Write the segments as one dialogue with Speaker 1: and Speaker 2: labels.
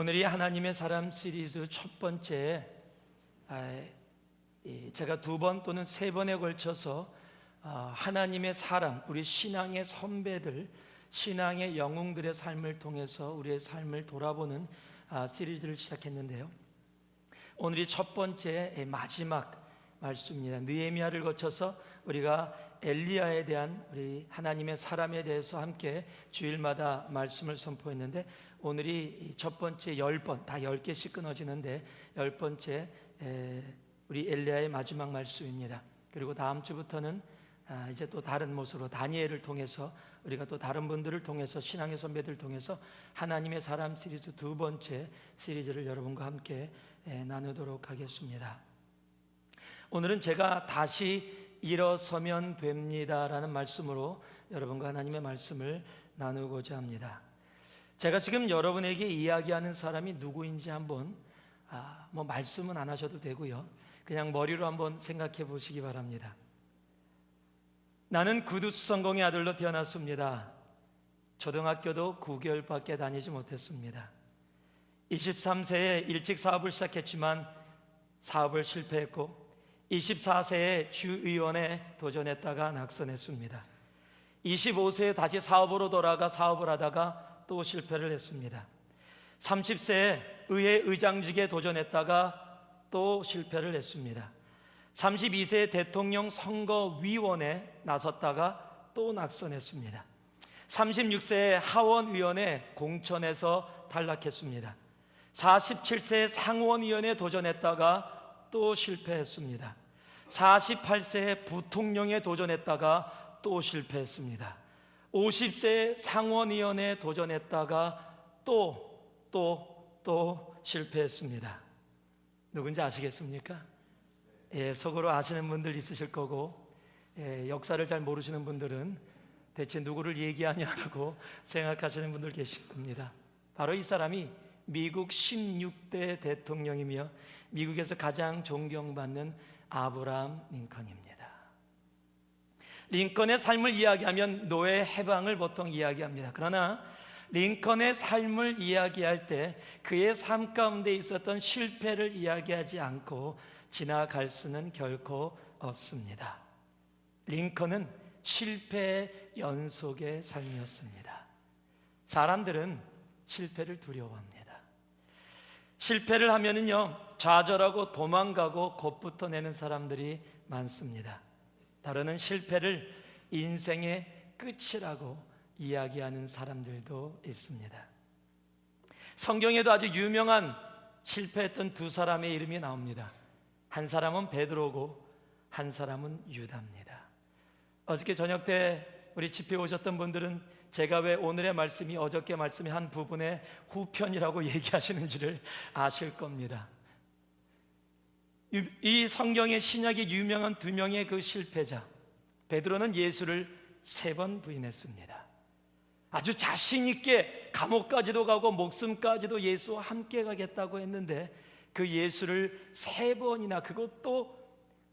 Speaker 1: 오늘이 하나님의 사람 시리즈 첫 번째, 제가 두 번 또는 세 번에 걸쳐서 하나님의 사람, 우리 신앙의 선배들, 신앙의 영웅들의 삶을 통해서 우리의 삶을 돌아보는 시리즈를 시작했는데요. 오늘이 첫 번째 마지막 말씀입니다. 느헤미야를 거쳐서 우리가 엘리야에 대한 우리 하나님의 사람에 대해서 함께 주일마다 말씀을 선포했는데, 오늘이 첫 번째 10번, 다 10개씩 끊어지는데 10번째 우리 엘리야의 마지막 말씀입니다. 그리고 다음 주부터는 이제 또 다른 모습으로 다니엘을 통해서 우리가 또 다른 분들을 통해서 신앙의 선배들을 통해서 하나님의 사람 시리즈 두 번째 시리즈를 여러분과 함께 나누도록 하겠습니다. 오늘은 제가 다시 일어서면 됩니다라는 말씀으로 여러분과 하나님의 말씀을 나누고자 합니다. 제가 지금 여러분에게 이야기하는 사람이 누구인지 한번 말씀은 안 하셔도 되고요, 그냥 머리로 한번 생각해 보시기 바랍니다. 나는 구두수성공의 아들로 태어났습니다. 초등학교도 9개월밖에 다니지 못했습니다. 23세에 일찍 사업을 시작했지만 사업을 실패했고, 24세에 주의원에 도전했다가 낙선했습니다. 25세에 다시 사업으로 돌아가 사업을 하다가 또 실패를 했습니다. 30세에 의회 의장직에 도전했다가 또 실패를 했습니다. 32세에 대통령 선거위원회 나섰다가 또 낙선했습니다. 36세에 하원의원에 공천에서 탈락했습니다. 47세에 상원의원에 도전했다가 또 실패했습니다. 48세에 부통령에 도전했다가 또 실패했습니다. 50세에 상원의원에 도전했다가 또 실패했습니다. 누군지 아시겠습니까? 속으로 아시는 분들 있으실 거고, 역사를 잘 모르시는 분들은 대체 누구를 얘기하냐라고 생각하시는 분들 계실 겁니다. 바로 이 사람이 미국 16대 대통령이며 미국에서 가장 존경받는 아브라함 링컨입니다. 링컨의 삶을 이야기하면 노예 해방을 보통 이야기합니다. 그러나 링컨의 삶을 이야기할 때 그의 삶 가운데 있었던 실패를 이야기하지 않고 지나갈 수는 결코 없습니다. 링컨은 실패의 연속의 삶이었습니다. 사람들은 실패를 두려워합니다. 실패를 하면은요, 좌절하고 도망가고 겁부터 내는 사람들이 많습니다. 다루는 실패를 인생의 끝이라고 이야기하는 사람들도 있습니다. 성경에도 아주 유명한 실패했던 두 사람의 이름이 나옵니다. 한 사람은 베드로고 한 사람은 유다입니다. 어저께 저녁 때 우리 집회 오셨던 분들은 제가 왜 오늘의 말씀이 어저께 말씀의 한 부분의 후편이라고 얘기하시는지를 아실 겁니다. 이 성경의 신약의 유명한 두 명의 그 실패자, 베드로는 예수를 3번 부인했습니다. 아주 자신 있게 감옥까지도 가고 목숨까지도 예수와 함께 가겠다고 했는데 그 예수를 3번이나, 그것도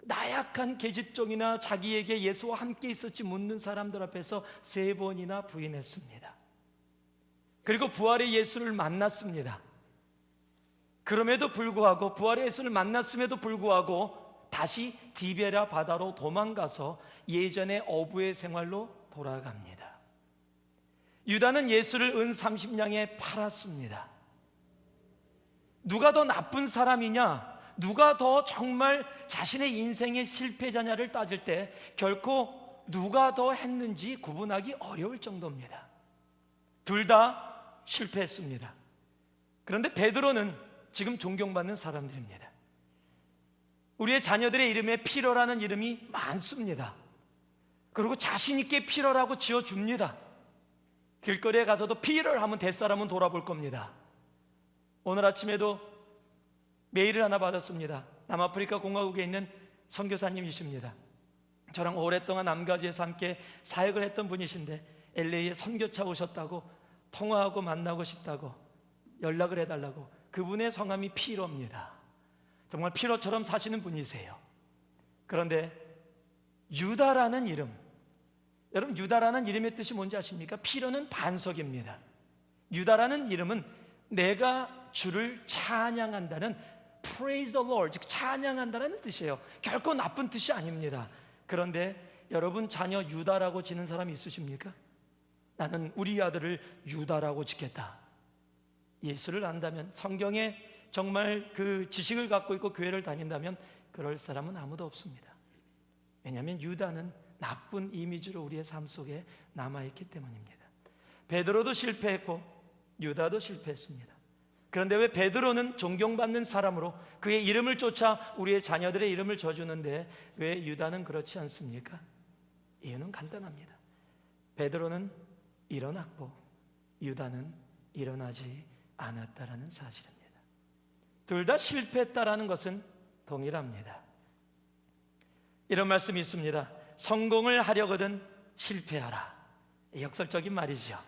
Speaker 1: 나약한 계집종이나 자기에게 예수와 함께 있었지 묻는 사람들 앞에서 3번이나 부인했습니다. 그리고 부활의 예수를 만났습니다. 그럼에도 불구하고, 부활의 예수를 만났음에도 불구하고 다시 디베라 바다로 도망가서 예전의 어부의 생활로 돌아갑니다. 유다는 예수를 은 30냥에 팔았습니다. 누가 더 나쁜 사람이냐, 누가 더 정말 자신의 인생의 실패자냐를 따질 때 결코 누가 더 했는지 구분하기 어려울 정도입니다. 둘 다 실패했습니다. 그런데 베드로는 지금 존경받는 사람들입니다. 우리의 자녀들의 이름에 피러라는 이름이 많습니다. 그리고 자신 있게 피러라고 지어줍니다. 길거리에 가서도 피러를 하면 뱃사람은 돌아볼 겁니다. 오늘 아침에도 메일을 하나 받았습니다. 남아프리카 공화국에 있는 선교사님이십니다. 저랑 오랫동안 남가주에서 함께 사역을 했던 분이신데 LA에 선교차 오셨다고, 통화하고 만나고 싶다고 연락을 해달라고. 그분의 성함이 피로입니다. 정말 피로처럼 사시는 분이세요. 그런데 유다라는 이름, 여러분 유다라는 이름의 뜻이 뭔지 아십니까? 피로는 반석입니다. 유다라는 이름은 내가 주를 찬양한다는 Praise the Lord, 즉 찬양한다는 뜻이에요. 결코 나쁜 뜻이 아닙니다. 그런데 여러분 자녀 유다라고 지는 사람 있으십니까? 나는 우리 아들을 유다라고 짓겠다. 예수를 안다면, 성경에 정말 그 지식을 갖고 있고 교회를 다닌다면 그럴 사람은 아무도 없습니다. 왜냐하면 유다는 나쁜 이미지로 우리의 삶 속에 남아있기 때문입니다. 베드로도 실패했고 유다도 실패했습니다. 그런데 왜 베드로는 존경받는 사람으로 그의 이름을 쫓아 우리의 자녀들의 이름을 져주는데 왜 유다는 그렇지 않습니까? 이유는 간단합니다. 베드로는 일어났고 유다는 일어나지 않았다라는 사실입니다. 둘 다 실패했다라는 것은 동일합니다. 이런 말씀이 있습니다. 성공을 하려거든 실패하라. 역설적인 말이죠.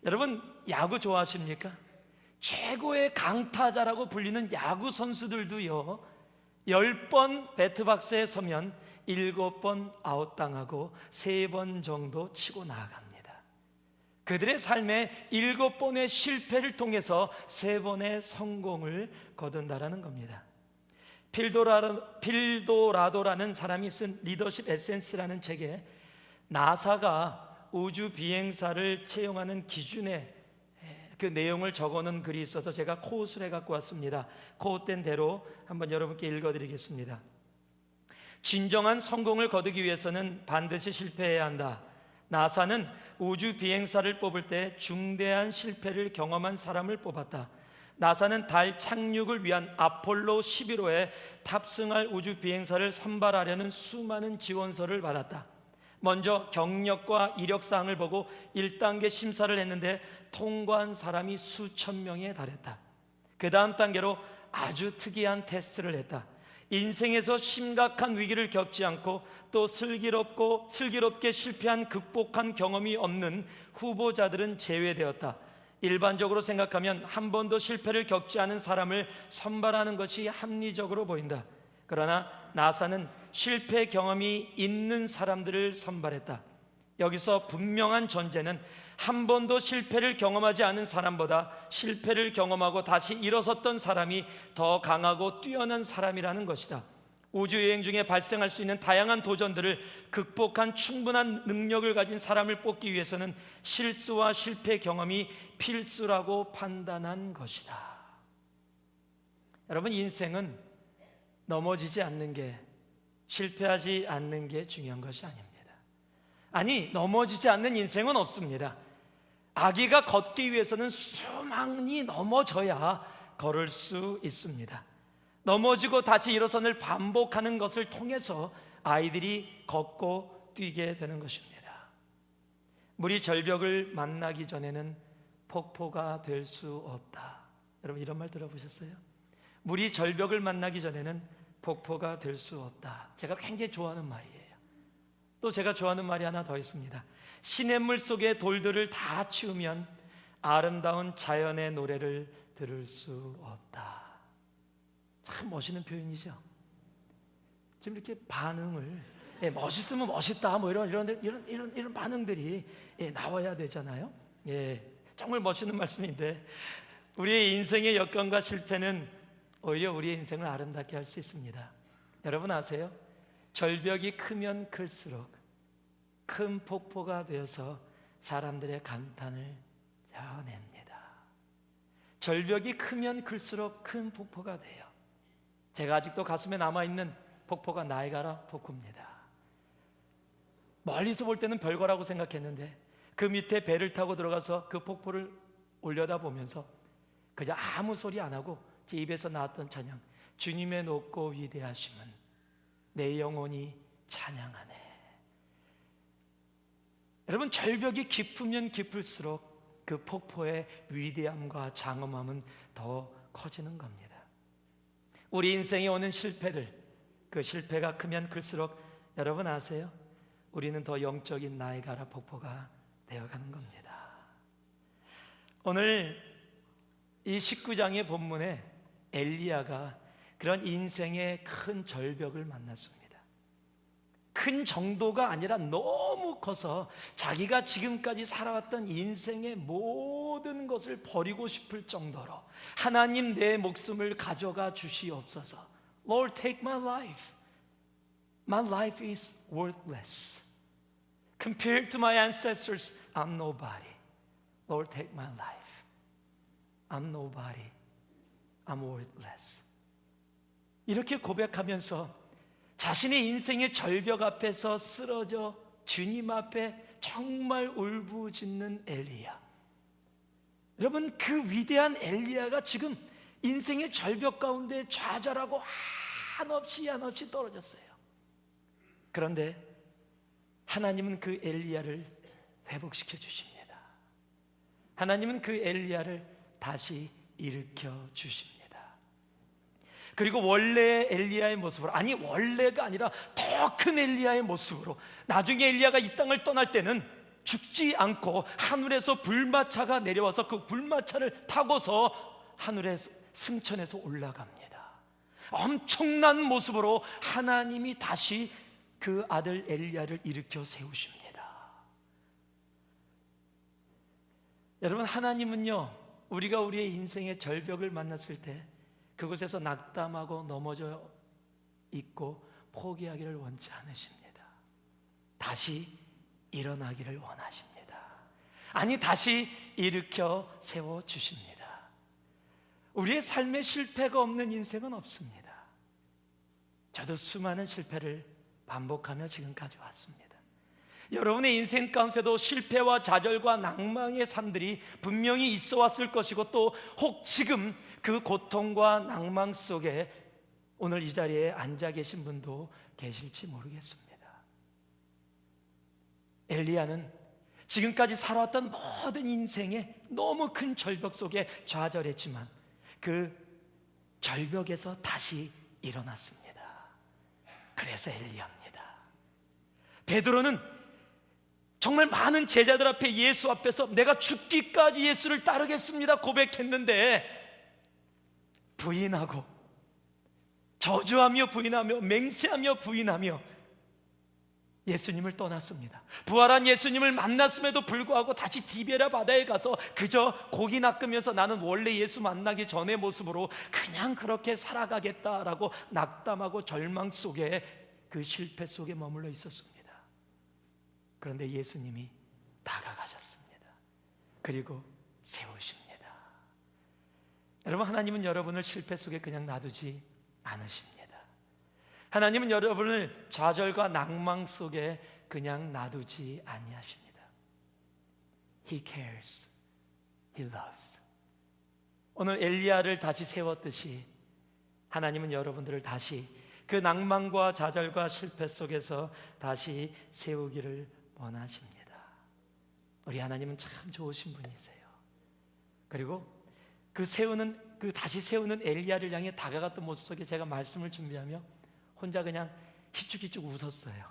Speaker 1: 여러분 야구 좋아하십니까? 최고의 강타자라고 불리는 야구 선수들도요 10번 배트박스에 서면 7번 아웃당하고 3번 정도 치고 나아갑니다. 그들의 삶에 7번의 실패를 통해서 3번의 성공을 거둔다라는 겁니다. 필도라도라는 사람이 쓴 리더십 에센스라는 책에 나사가 우주 비행사를 채용하는 기준에 그 내용을 적어놓은 글이 있어서 제가 코웃을 해갖고 왔습니다. 코웃된 대로 한번 여러분께 읽어드리겠습니다. 진정한 성공을 거두기 위해서는 반드시 실패해야 한다. 나사는 우주 비행사를 뽑을 때 중대한 실패를 경험한 사람을 뽑았다. 나사는 달 착륙을 위한 아폴로 11호에 탑승할 우주 비행사를 선발하려는 수많은 지원서를 받았다. 먼저 경력과 이력사항을 보고 1단계 심사를 했는데 통과한 사람이 수천 명에 달했다. 그 다음 단계로 아주 특이한 테스트를 했다. 인생에서 심각한 위기를 겪지 않고 또 슬기롭게 실패한 극복한 경험이 없는 후보자들은 제외되었다. 일반적으로 생각하면 한 번도 실패를 겪지 않은 사람을 선발하는 것이 합리적으로 보인다. 그러나 나사는 실패 경험이 있는 사람들을 선발했다. 여기서 분명한 전제는 한 번도 실패를 경험하지 않은 사람보다 실패를 경험하고 다시 일어섰던 사람이 더 강하고 뛰어난 사람이라는 것이다. 우주여행 중에 발생할 수 있는 다양한 도전들을 극복한 충분한 능력을 가진 사람을 뽑기 위해서는 실수와 실패 경험이 필수라고 판단한 것이다. 여러분, 인생은 넘어지지 않는 게, 실패하지 않는 게 중요한 것이 아닙니다. 아니, 넘어지지 않는 인생은 없습니다. 아기가 걷기 위해서는 수많이 넘어져야 걸을 수 있습니다. 넘어지고 다시 일어선을 반복하는 것을 통해서 아이들이 걷고 뛰게 되는 것입니다. 물이 절벽을 만나기 전에는 폭포가 될 수 없다. 여러분, 이런 말 들어보셨어요? 물이 절벽을 만나기 전에는 폭포가 될 수 없다. 제가 굉장히 좋아하는 말이에요. 또 제가 좋아하는 말이 하나 더 있습니다. 시냇물 속의 돌들을 다 치우면 아름다운 자연의 노래를 들을 수 없다. 참 멋있는 표현이죠. 지금 이렇게 반응을, 멋있으면 멋있다, 뭐 이런 반응들이 나와야 되잖아요. 정말 멋있는 말씀인데, 우리의 인생의 역경과 실패는 오히려 우리의 인생을 아름답게 할 수 있습니다. 여러분 아세요? 절벽이 크면 클수록 큰 폭포가 되어서 사람들의 감탄을 자아냅니다. 절벽이 크면 클수록 큰 폭포가 돼요. 제가 아직도 가슴에 남아있는 폭포가 나이아가라 폭포입니다. 멀리서 볼 때는 별거라고 생각했는데 그 밑에 배를 타고 들어가서 그 폭포를 올려다보면서 그저 아무 소리 안 하고 제 입에서 나왔던 찬양, 주님의 높고 위대하심은 내 영혼이 찬양하네. 여러분, 절벽이 깊으면 깊을수록 그 폭포의 위대함과 장엄함은 더 커지는 겁니다. 우리 인생에 오는 실패들, 그 실패가 크면 클수록 여러분 아세요? 우리는 더 영적인 나이아가라 폭포가 되어가는 겁니다. 오늘 이 19장의 본문에 엘리야가 그런 인생의 큰 절벽을 만났습니다. 큰 정도가 아니라 너무 커서 자기가 지금까지 살아왔던 인생의 모든 것을 버리고 싶을 정도로 하나님 내 목숨을 가져가 주시옵소서. Lord, take my life. My life is worthless. Compared to my ancestors, I'm nobody. Lord, take my life. I'm nobody. I'm worthless. 이렇게 고백하면서 자신의 인생의 절벽 앞에서 쓰러져 주님 앞에 정말 울부짖는 엘리야. 여러분, 그 위대한 엘리야가 지금 인생의 절벽 가운데 좌절하고 한없이 떨어졌어요. 그런데 하나님은 그 엘리야를 회복시켜 주십니다. 하나님은 그 엘리야를 다시 일으켜 주십니다. 그리고 원래의 엘리야의 모습으로, 아니 원래가 아니라 더 큰 엘리야의 모습으로, 나중에 엘리야가 이 땅을 떠날 때는 죽지 않고 하늘에서 불마차가 내려와서 그 불마차를 타고서 하늘의 승천에서 올라갑니다. 엄청난 모습으로 하나님이 다시 그 아들 엘리야를 일으켜 세우십니다. 여러분, 하나님은요, 우리가 우리의 인생의 절벽을 만났을 때 그곳에서 낙담하고 넘어져 있고 포기하기를 원치 않으십니다. 다시 일어나기를 원하십니다. 아니, 다시 일으켜 세워주십니다. 우리의 삶에 실패가 없는 인생은 없습니다. 저도 수많은 실패를 반복하며 지금까지 왔습니다. 여러분의 인생 가운데도 실패와 좌절과 낭망의 삶들이 분명히 있어 왔을 것이고, 또 혹 지금 그 고통과 낭망 속에 오늘 이 자리에 앉아 계신 분도 계실지 모르겠습니다. 엘리야는 지금까지 살아왔던 모든 인생의 너무 큰 절벽 속에 좌절했지만 그 절벽에서 다시 일어났습니다. 그래서 엘리야입니다. 베드로는 정말 많은 제자들 앞에, 예수 앞에서 내가 죽기까지 예수를 따르겠습니다 고백했는데 부인하고, 저주하며 부인하며, 맹세하며 부인하며 예수님을 떠났습니다. 부활한 예수님을 만났음에도 불구하고 다시 디베라 바다에 가서 그저 고기 낚으면서 나는 원래 예수 만나기 전의 모습으로 그냥 그렇게 살아가겠다라고 낙담하고 절망 속에, 그 실패 속에 머물러 있었습니다. 그런데 예수님이 다가가셨습니다. 그리고 세우십니다. 여러분, 하나님은 여러분을 실패 속에 그냥 놔두지 않으십니다. 하나님은 여러분을 좌절과 낭망 속에 그냥 놔두지 아니하십니다. He cares. He loves. 오늘 엘리야를 다시 세웠듯이 하나님은 여러분들을 다시 그 낭망과 좌절과 실패 속에서 다시 세우기를 원하십니다. 우리 하나님은 참 좋으신 분이세요. 그리고 그 다시 세우는 엘리야를 향해 다가갔던 모습 속에 제가 말씀을 준비하며 혼자 그냥 희죽희죽 웃었어요.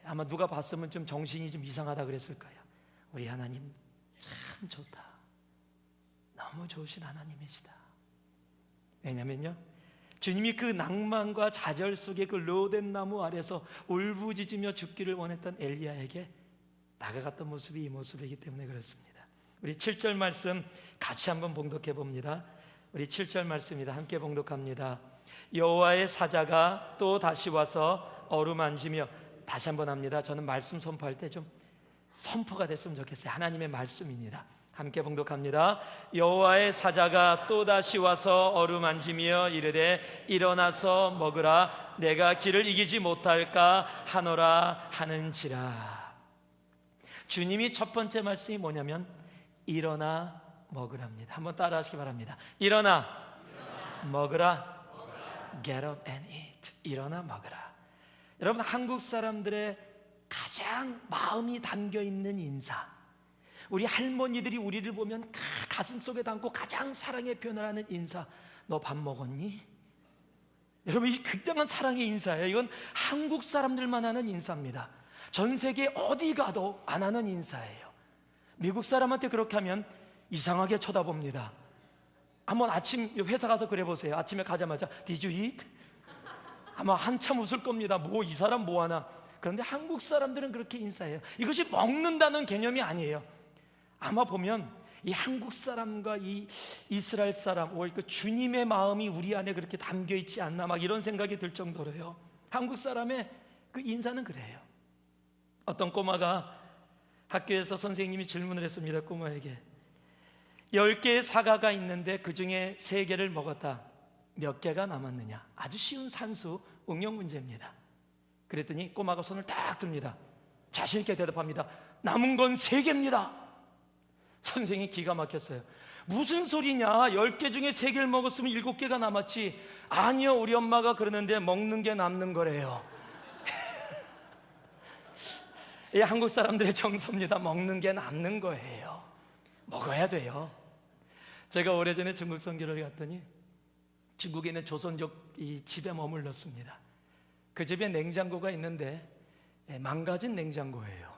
Speaker 1: 아마 누가 봤으면 좀 정신이 좀 이상하다 그랬을 거예요. 우리 하나님 참 좋다. 너무 좋으신 하나님이시다. 왜냐면요, 주님이 그 낭만과 좌절 속에 그 로뎀 나무 아래서 울부짖으며 죽기를 원했던 엘리야에게 다가갔던 모습이 이 모습이기 때문에 그렇습니다. 우리 7절 말씀 같이 한번 봉독해 봅니다. 우리 7절 말씀입니다. 함께 봉독합니다. 여호와의 사자가 또 다시 와서 어루만지며, 다시 한번 합니다. 저는 말씀 선포할 때 좀 선포가 됐으면 좋겠어요. 하나님의 말씀입니다. 함께 봉독합니다. 여호와의 사자가 또 다시 와서 어루만지며 이르되 일어나서 먹으라. 내가 길을 이기지 못할까 하노라 하는지라. 주님이 첫 번째 말씀이 뭐냐면 일어나 먹으랍니다. 한번 따라 하시기 바랍니다. 일어나 먹으라. Get up and eat. 일어나 먹으라. 여러분, 한국 사람들의 가장 마음이 담겨있는 인사, 우리 할머니들이 우리를 보면 가슴속에 담고 가장 사랑의 표현을 하는 인사, 너 밥 먹었니? 여러분, 이 굉장한 사랑의 인사예요. 이건 한국 사람들만 하는 인사입니다. 전 세계 어디 가도 안 하는 인사예요. 미국 사람한테 그렇게 하면 이상하게 쳐다봅니다. 한번 아침 회사 가서 그래 보세요. 아침에 가자마자 Did you eat? 아마 한참 웃을 겁니다. 뭐 이 사람 뭐 하나. 그런데 한국 사람들은 그렇게 인사해요. 이것이 먹는다는 개념이 아니에요. 아마 보면 이 한국 사람과 이 이스라엘 사람, 그 주님의 마음이 우리 안에 그렇게 담겨 있지 않나, 막 이런 생각이 들 정도로요. 한국 사람의 그 인사는 그래요. 어떤 꼬마가 학교에서 선생님이 질문을 했습니다. 꼬마에게 10개의 사과가 있는데 그 중에 3개를 먹었다. 몇 개가 남았느냐? 아주 쉬운 산수 응용 문제입니다. 그랬더니 꼬마가 손을 딱 듭니다. 자신 있게 대답합니다. 남은 건 3개입니다. 선생님이 기가 막혔어요. 무슨 소리냐? 10개 중에 3개를 먹었으면 7개가 남았지. 아니요, 우리 엄마가 그러는데 먹는 게 남는 거래요. 이 한국 사람들의 정서입니다. 먹는 게 남는 거예요. 먹어야 돼요. 제가 오래전에 중국 선교를 갔더니 중국에 있는 조선족 이 집에 머물렀습니다. 그 집에 냉장고가 있는데 망가진 냉장고예요.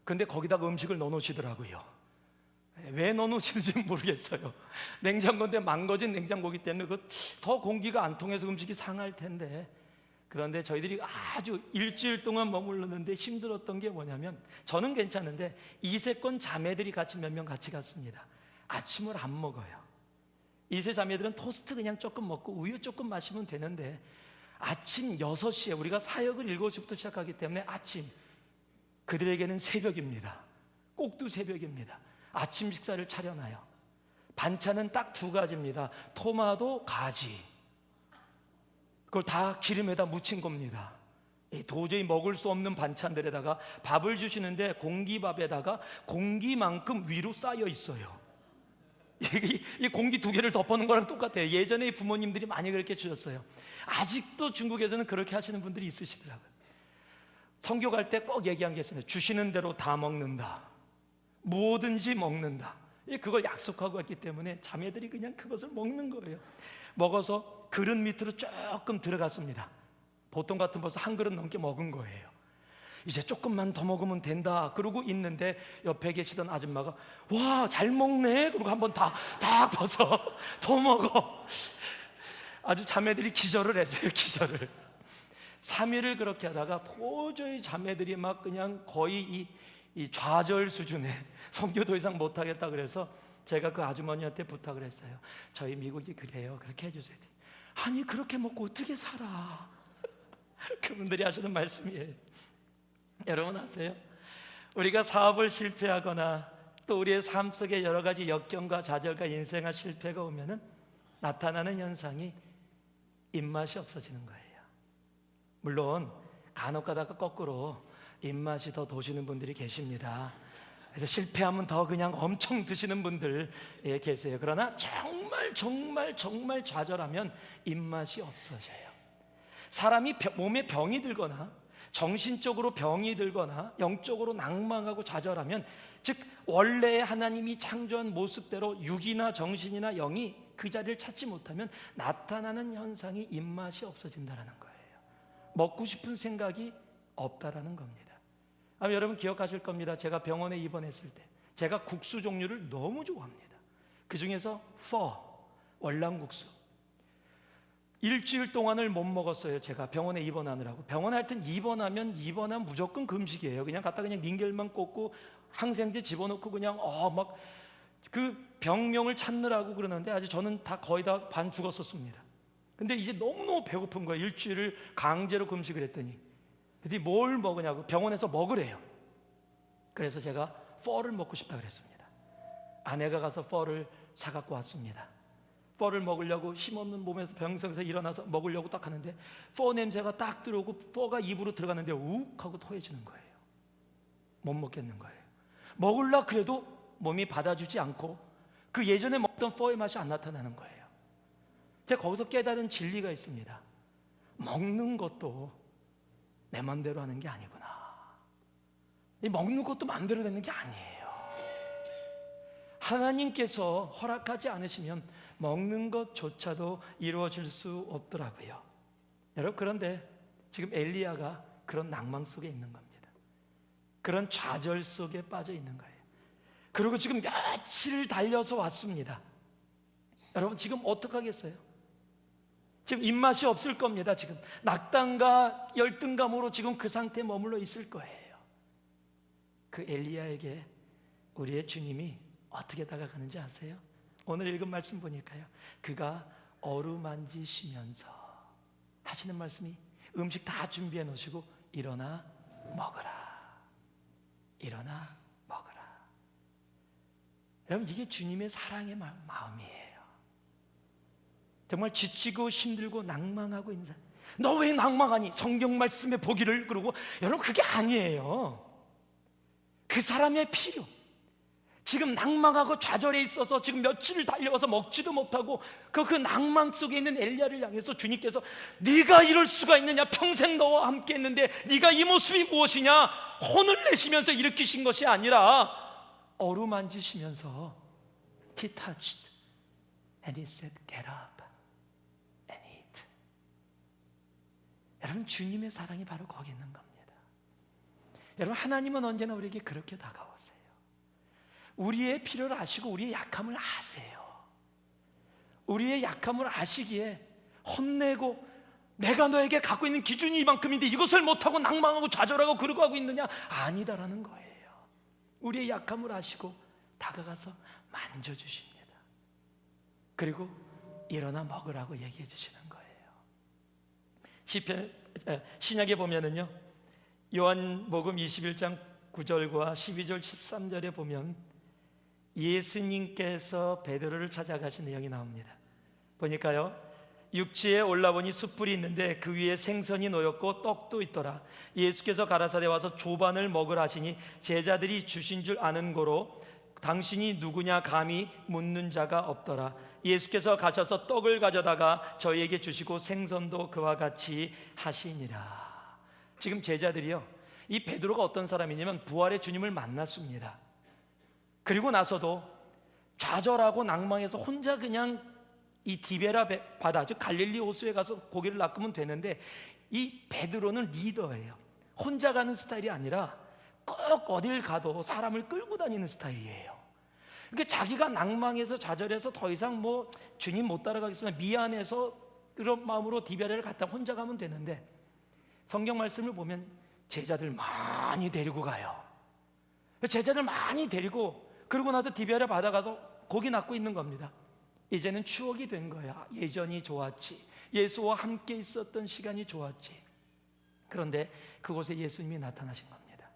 Speaker 1: 그런데 거기다가 음식을 넣어놓으시더라고요. 왜 넣어놓으시는지 모르겠어요. 냉장고인데 망가진 냉장고이기 때문에 더 공기가 안 통해서 음식이 상할 텐데. 그런데 저희들이 아주 일주일 동안 머물렀는데 힘들었던 게 뭐냐면, 저는 괜찮은데 이세권 자매들이 같이 몇 명 같이 갔습니다. 아침을 안 먹어요. 이세 자매들은 토스트 그냥 조금 먹고 우유 조금 마시면 되는데, 아침 6시에 우리가 사역을 7시부터 시작하기 때문에 아침, 그들에게는 새벽입니다. 꼭두 새벽입니다. 아침 식사를 차려놔요. 반찬은 딱 2가지입니다. 토마토, 가지. 그걸 다 기름에다 묻힌 겁니다. 도저히 먹을 수 없는 반찬들에다가 밥을 주시는데 공기밥에다가 공기만큼 위로 쌓여 있어요. 이 공기 2개를 덮어놓은 거랑 똑같아요. 예전에 부모님들이 많이 그렇게 주셨어요. 아직도 중국에서는 그렇게 하시는 분들이 있으시더라고요. 선교 갈 때 꼭 얘기한 게 있습니다. 주시는 대로 다 먹는다. 뭐든지 먹는다. 그걸 약속하고 왔기 때문에 자매들이 그냥 그것을 먹는 거예요. 먹어서 그릇 밑으로 조금 들어갔습니다. 보통 같은 벌써 한 그릇 넘게 먹은 거예요. 이제 조금만 더 먹으면 된다 그러고 있는데 옆에 계시던 아줌마가 와, 잘 먹네 그러고 한번 다 벗어 더 먹어. 아주 자매들이 기절을 했어요. 기절을. 3일을 그렇게 하다가 도저히 자매들이 막 그냥 거의 이 좌절 수준에 선교 더 이상 못하겠다 그래서 제가 그 아주머니한테 부탁을 했어요. 저희 미국이 그래요. 그렇게 해주세요. 아니 그렇게 먹고 어떻게 살아? 그분들이 하시는 말씀이에요. 여러분 아세요? 우리가 사업을 실패하거나 또 우리의 삶 속에 여러 가지 역경과 좌절과 인생의 실패가 오면은 나타나는 현상이 입맛이 없어지는 거예요. 물론 간혹 가다가 거꾸로 입맛이 더 도시는 분들이 계십니다. 그래서 실패하면 더 그냥 엄청 드시는 분들 계세요. 그러나 정말 좌절하면 입맛이 없어져요. 사람이 몸에 병이 들거나 정신적으로 병이 들거나 영적으로 낭망하고 좌절하면, 즉 원래 하나님이 창조한 모습대로 육이나 정신이나 영이 그 자리를 찾지 못하면 나타나는 현상이 입맛이 없어진다는 거예요. 먹고 싶은 생각이 없다라는 겁니다. 여러분 기억하실 겁니다. 제가 병원에 입원했을 때 제가 국수 종류를 너무 좋아합니다. 그 중에서 월남국수 일주일 동안을 못 먹었어요. 제가 병원에 입원하느라고. 병원에 하여튼 입원하면 무조건 금식이에요. 그냥 갖다 그냥 닌겔만 꽂고 항생제 집어넣고 그냥 막 그 병명을 찾느라고 그러는데 아직 저는 다 거의 다 반 죽었었습니다. 근데 이제 너무너무 배고픈 거예요. 일주일을 강제로 금식을 했더니 뭘 먹으냐고 병원에서 먹으래요. 그래서 제가 펄을 먹고 싶다 그랬습니다. 아내가 가서 펄을 사갖고 왔습니다. 펄을 먹으려고 힘없는 몸에서 병석에서 일어나서 먹으려고 딱 하는데 펄 냄새가 딱 들어오고 펄가 입으로 들어갔는데 욱 하고 토해지는 거예요. 못 먹겠는 거예요. 먹으려고 그래도 몸이 받아주지 않고 그 예전에 먹던 펄의 맛이 안 나타나는 거예요. 제가 거기서 깨달은 진리가 있습니다. 먹는 것도 내 맘대로 하는 게 아니구나. 이 먹는 것도 맘대로 되는 게 아니에요. 하나님께서 허락하지 않으시면 먹는 것조차도 이루어질 수 없더라고요. 여러분, 그런데 지금 엘리야가 그런 낭망 속에 있는 겁니다. 그런 좌절 속에 빠져 있는 거예요. 그리고 지금 며칠 달려서 왔습니다. 여러분 지금 어떡하겠어요? 지금 입맛이 없을 겁니다. 지금 낙담과 열등감으로 지금 그 상태에 머물러 있을 거예요. 그 엘리야에게 우리의 주님이 어떻게 다가가는지 아세요? 오늘 읽은 말씀 보니까요, 그가 어루만지시면서 하시는 말씀이, 음식 다 준비해 놓으시고 일어나 먹으라, 일어나 먹으라. 여러분, 이게 주님의 사랑의 마음이에요. 정말 지치고 힘들고 낭망하고 있는 사람, 너 왜 낭망하니? 성경 말씀에 보기를. 그러고 여러분, 그게 아니에요. 그 사람의 필요, 지금 낭망하고 좌절해 있어서 지금 며칠을 달려와서 먹지도 못하고 그 낭망 속에 있는 엘리야를 향해서 주님께서 네가 이럴 수가 있느냐, 평생 너와 함께 했는데 네가 이 모습이 무엇이냐, 혼을 내시면서 일으키신 것이 아니라 어루만지시면서 He touched and he said get up and eat. 여러분, 주님의 사랑이 바로 거기 있는 겁니다. 여러분, 하나님은 언제나 우리에게 그렇게 다가오세요. 우리의 필요를 아시고 우리의 약함을 아세요. 우리의 약함을 아시기에 혼내고 내가 너에게 갖고 있는 기준이 이만큼인데 이것을 못하고 낭망하고 좌절하고 그러고 하고 있느냐? 아니다라는 거예요. 우리의 약함을 아시고 다가가서 만져주십니다. 그리고 일어나 먹으라고 얘기해 주시는 거예요. 신약에 보면은요, 요한복음 21장 9절과 12절 13절에 보면 예수님께서 베드로를 찾아가신 내용이 나옵니다. 보니까요, 육지에 올라보니 숯불이 있는데 그 위에 생선이 놓였고 떡도 있더라. 예수께서 가라사대 와서 조반을 먹으라 하시니 제자들이 주신 줄 아는 고로 당신이 누구냐 감히 묻는 자가 없더라. 예수께서 가셔서 떡을 가져다가 저희에게 주시고 생선도 그와 같이 하시니라. 지금 제자들이요, 이 베드로가 어떤 사람이냐면 부활의 주님을 만났습니다. 그리고 나서도 좌절하고 낭망해서 혼자 그냥 이 디베라 바다, 즉 갈릴리 호수에 가서 고기를 낚으면 되는데, 이 베드로는 리더예요. 혼자 가는 스타일이 아니라 꼭 어딜 가도 사람을 끌고 다니는 스타일이에요. 그러니까 자기가 낭망해서 좌절해서 더 이상 뭐 주님 못 따라가겠으면 미안해서 그런 마음으로 디베라를 갔다 혼자 가면 되는데, 성경 말씀을 보면 제자들 많이 데리고 가요. 제자들 많이 데리고 그러고 나서 디베라 바다 가서 고기 낚고 있는 겁니다. 이제는 추억이 된 거야. 예전이 좋았지, 예수와 함께 있었던 시간이 좋았지. 그런데 그곳에 예수님이 나타나신 겁니다.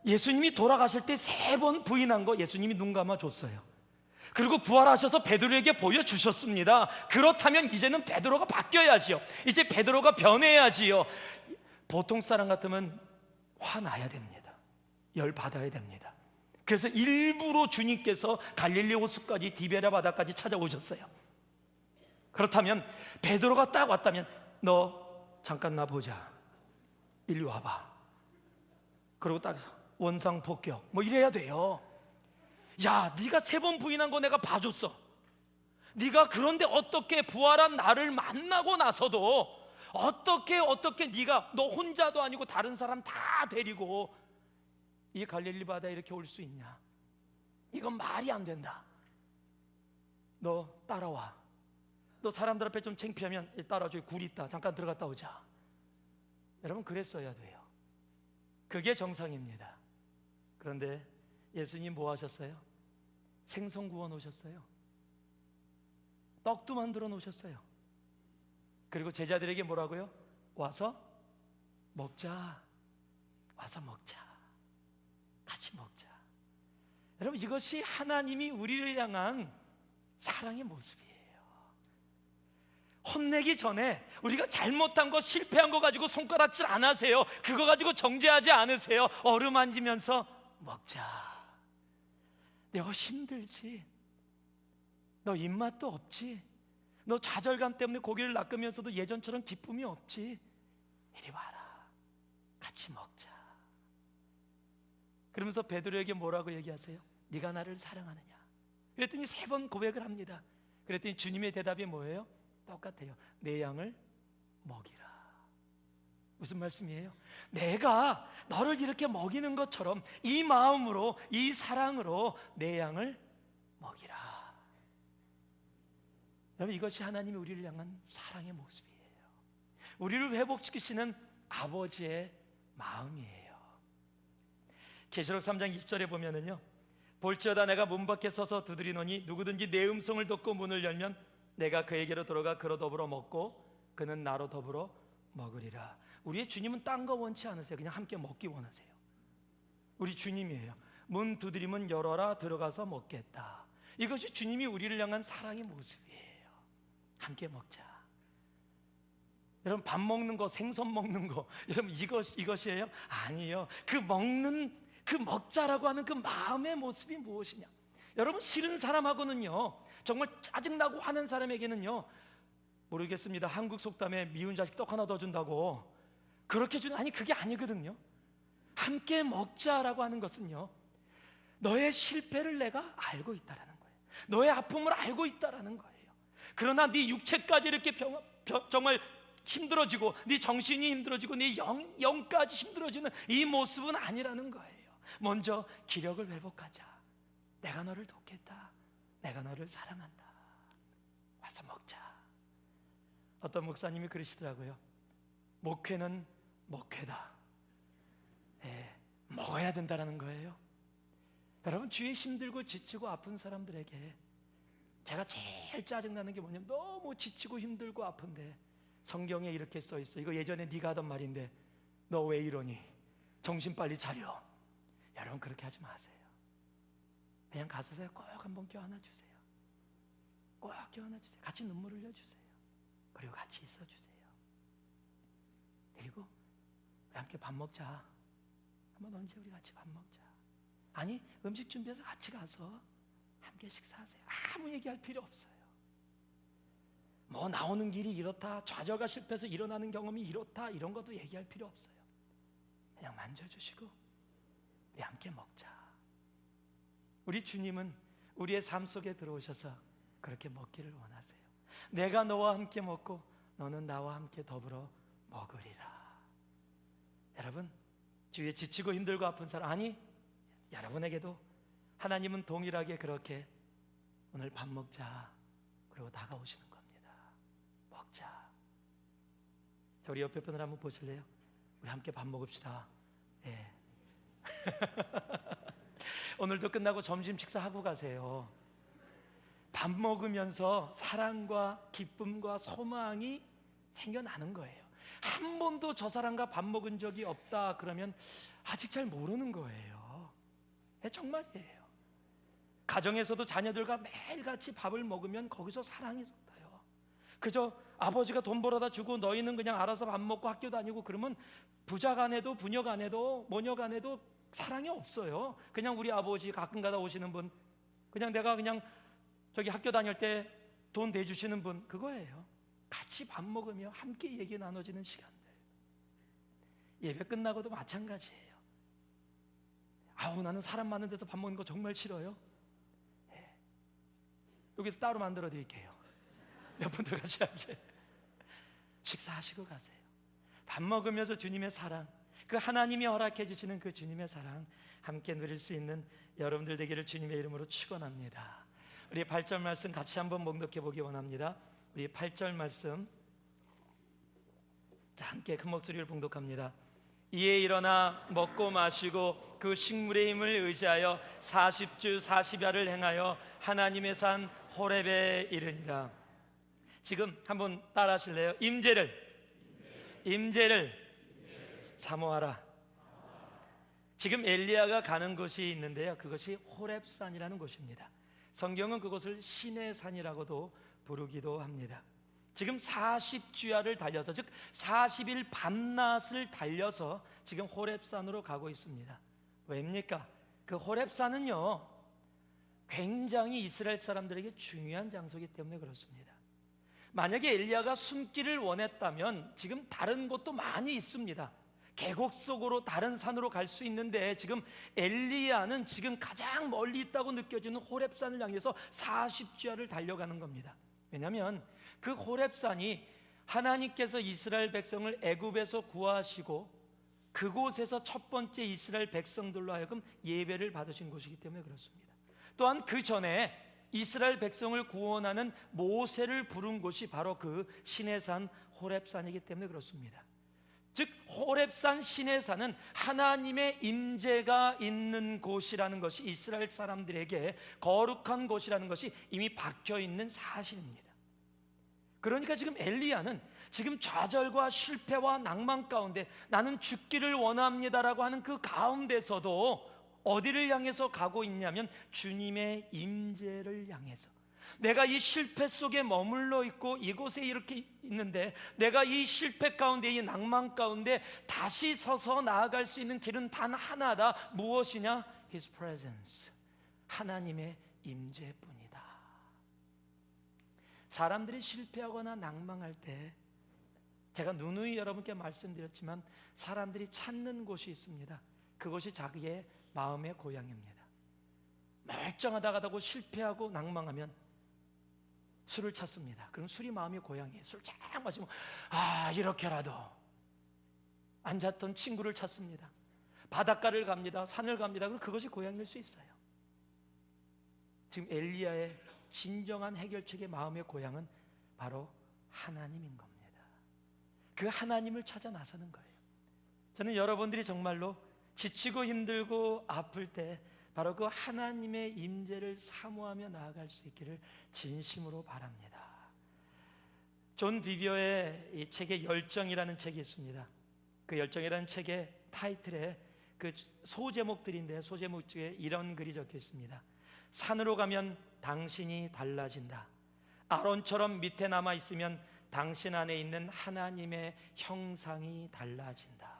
Speaker 1: 예수님이 돌아가실 때 3번 부인한 거 예수님이 눈 감아 줬어요. 그리고 부활하셔서 베드로에게 보여주셨습니다. 그렇다면 이제는 베드로가 바뀌어야지요. 이제 베드로가 변해야지요. 보통 사람 같으면 화나야 됩니다. 열 받아야 됩니다. 그래서 일부러 주님께서 갈릴리 호수까지 디베라 바다까지 찾아오셨어요. 그렇다면 베드로가 딱 왔다면 너 잠깐 나 보자, 일리 와봐. 그리고 딱 원상폭격 뭐 이래야 돼요. 야, 네가 3번 부인한 거 내가 봐줬어. 네가 그런데 어떻게 부활한 나를 만나고 나서도 어떻게 네가 너 혼자도 아니고 다른 사람 다 데리고 이 갈릴리 바다에 이렇게 올 수 있냐? 이건 말이 안 된다. 너 따라와. 너 사람들 앞에 좀 창피하면 따라와. 저기 굴 있다, 잠깐 들어갔다 오자. 여러분, 그랬어야 돼요. 그게 정상입니다. 그런데 예수님 뭐 하셨어요? 생선 구워 놓으셨어요. 떡도 만들어 놓으셨어요. 그리고 제자들에게 뭐라고요? 와서 먹자. 와서 먹자. 같이 먹자. 여러분, 이것이 하나님이 우리를 향한 사랑의 모습이에요. 혼내기 전에 우리가 잘못한 거, 실패한 거 가지고 손가락질 안 하세요. 그거 가지고 정죄하지 않으세요. 어루만지면서 먹자. 내가 힘들지? 너 입맛도 없지? 너 좌절감 때문에 고기를 낚으면서도 예전처럼 기쁨이 없지? 이리 와라. 같이 먹자. 그러면서 베드로에게 뭐라고 얘기하세요? 네가 나를 사랑하느냐? 그랬더니 3번 고백을 합니다. 그랬더니 주님의 대답이 뭐예요? 똑같아요. 내 양을 먹이라. 무슨 말씀이에요? 내가 너를 이렇게 먹이는 것처럼 이 마음으로, 이 사랑으로 내 양을 먹이라. 여러분, 이것이 하나님이 우리를 향한 사랑의 모습이에요. 우리를 회복시키시는 아버지의 마음이에요. 계시록 3장 20절에 보면은요, 볼지어다 내가 문 밖에 서서 두드리노니 누구든지 내 음성을 듣고 문을 열면 내가 그에게로 들어가 그로 더불어 먹고 그는 나로 더불어 먹으리라. 우리의 주님은 딴 거 원치 않으세요. 그냥 함께 먹기 원하세요. 우리 주님이에요. 문 두드리면 열어라, 들어가서 먹겠다. 이것이 주님이 우리를 향한 사랑의 모습이에요. 함께 먹자. 여러분, 밥 먹는 거, 생선 먹는 거, 여러분 이것이에요? 아니에요. 그 먹자라고 하는 그 마음의 모습이 무엇이냐? 여러분, 싫은 사람하고는요, 정말 짜증나고 화는 사람에게는요, 모르겠습니다. 한국 속담에 미운 자식 떡 하나 더 준다고 그렇게 주는, 아니 그게 아니거든요. 함께 먹자라고 하는 것은요, 너의 실패를 내가 알고 있다라는 거예요. 너의 아픔을 알고 있다라는 거예요. 그러나 네 육체까지 이렇게 정말 힘들어지고 네 정신이 힘들어지고 네 영까지 힘들어지는 이 모습은 아니라는 거예요. 먼저 기력을 회복하자. 내가 너를 돕겠다. 내가 너를 사랑한다. 와서 먹자. 어떤 목사님이 그러시더라고요. 목회는 목회다. 먹어야 된다는 거예요. 여러분, 주위에 힘들고 지치고 아픈 사람들에게 제가 제일 짜증나는 게 뭐냐면, 너무 지치고 힘들고 아픈데 성경에 이렇게 써 있어. 이거 예전에 네가 하던 말인데 너 왜 이러니? 정신 빨리 차려. 여러분, 그렇게 하지 마세요. 그냥 가서 꼭 한번 껴안아 주세요. 꼭 껴안아 주세요. 같이 눈물 흘려 주세요. 그리고 같이 있어 주세요. 그리고 우리 함께 밥 먹자. 한번 언제 우리 같이 밥 먹자. 아니, 음식 준비해서 같이 가서 함께 식사하세요. 아무 얘기할 필요 없어요. 뭐 나오는 길이 이렇다, 좌절과 실패해서 일어나는 경험이 이렇다, 이런 것도 얘기할 필요 없어요. 그냥 만져주시고 우리 함께 먹자. 우리 주님은 우리의 삶 속에 들어오셔서 그렇게 먹기를 원하세요. 내가 너와 함께 먹고 너는 나와 함께 더불어 먹으리라. 여러분, 주위에 지치고 힘들고 아픈 사람, 아니 여러분에게도 하나님은 동일하게 그렇게 오늘 밥 먹자 그리고 다가오시는 겁니다. 먹자. 자, 우리 옆에 분을 한번 보실래요? 우리 함께 밥 먹읍시다. 예. 오늘도 끝나고 점심 식사하고 가세요. 밥 먹으면서 사랑과 기쁨과 소망이 생겨나는 거예요. 한 번도 저 사람과 밥 먹은 적이 없다 그러면 아직 잘 모르는 거예요. 정말이에요. 가정에서도 자녀들과 매일같이 밥을 먹으면 거기서 사랑이 쏟아요. 그저 아버지가 돈 벌어다 주고 너희는 그냥 알아서 밥 먹고 학교 다니고 그러면 부자 간에도 부녀 간에도 모녀 간에도 사랑이 없어요. 그냥 우리 아버지 가끔가다 오시는 분, 그냥 내가 그냥 저기 학교 다닐 때 돈 대주시는 분, 그거예요. 같이 밥 먹으며 함께 얘기 나눠지는 시간들. 예배 끝나고도 마찬가지예요. 아우, 나는 사람 많은 데서 밥 먹는 거 정말 싫어요. 여기서 따로 만들어 드릴게요. 몇 분들 같이 함께 식사하시고 가세요. 밥 먹으면서 주님의 사랑, 그 하나님이 허락해 주시는 그 주님의 사랑 함께 누릴 수 있는 여러분들 되기를 주님의 이름으로 축원합니다. 우리 8절 말씀 같이 한번 봉독해 보기 원합니다. 우리 8절 말씀 함께 큰 목소리를 봉독합니다. 이에 일어나 먹고 마시고 그 식물의 힘을 의지하여 40주 40야를 행하여 하나님의 산 호렙에 이르니라. 지금 한번 따라 하실래요? 임재를 사모하라. 지금 엘리야가 가는 곳이 있는데요, 그것이 호렙산이라는 곳입니다. 성경은 그것을 신의 산이라고도 부르기도 합니다. 지금 40주야를 달려서, 즉 40일 밤낮을 달려서 지금 호렙산으로 가고 있습니다. 왜입니까? 그 호렙산은요 굉장히 이스라엘 사람들에게 중요한 장소이기 때문에 그렇습니다. 만약에 엘리야가 숨기를 원했다면 지금 다른 곳도 많이 있습니다. 계곡 속으로 다른 산으로 갈 수 있는데 지금 엘리야는 지금 가장 멀리 있다고 느껴지는 호렙산을 향해서 40주야를 달려가는 겁니다. 왜냐하면 그 호렙산이 하나님께서 이스라엘 백성을 애굽에서 구하시고 그곳에서 첫 번째 이스라엘 백성들로 하여금 예배를 받으신 곳이기 때문에 그렇습니다. 또한 그 전에 이스라엘 백성을 구원하는 모세를 부른 곳이 바로 그 시내산 호렙산이기 때문에 그렇습니다. 즉 호렙산 시내산은 하나님의 임재가 있는 곳이라는 것이 이스라엘 사람들에게 거룩한 곳이라는 것이 이미 박혀 있는 사실입니다. 그러니까 지금 엘리야는 지금 좌절과 실패와 낭만 가운데 나는 죽기를 원합니다라고 하는 그 가운데서도 어디를 향해서 가고 있냐면 주님의 임재를 향해서, 내가 이 실패 속에 머물러 있고 이곳에 이렇게 있는데 내가 이 실패 가운데, 이 낭만 가운데 다시 서서 나아갈 수 있는 길은 단 하나다. 무엇이냐? His presence, 하나님의 임재뿐이다. 사람들이 실패하거나 낭망할 때 제가 누누이 여러분께 말씀드렸지만 사람들이 찾는 곳이 있습니다. 그것이 자기의 마음의 고향입니다. 멀쩡하다가도 실패하고 낭망하면 술을 찾습니다. 그럼 술이 마음의 고향이에요. 술 쫙 마시면 이렇게라도. 앉았던 친구를 찾습니다. 바닷가를 갑니다. 산을 갑니다. 그럼 그것이 고향일 수 있어요. 지금 엘리야의 진정한 해결책의 마음의 고향은 바로 하나님인 겁니다. 그 하나님을 찾아 나서는 거예요. 저는 여러분들이 정말로 지치고 힘들고 아플 때 바로 그 하나님의 임재를 사모하며 나아갈 수 있기를 진심으로 바랍니다. 존 비비어의 이 책의 열정이라는 책이 있습니다. 그 열정이라는 책의 타이틀에 그 소제목들인데 소제목 중에 이런 글이 적혀 있습니다. 산으로 가면 당신이 달라진다. 아론처럼 밑에 남아 있으면 당신 안에 있는 하나님의 형상이 달라진다.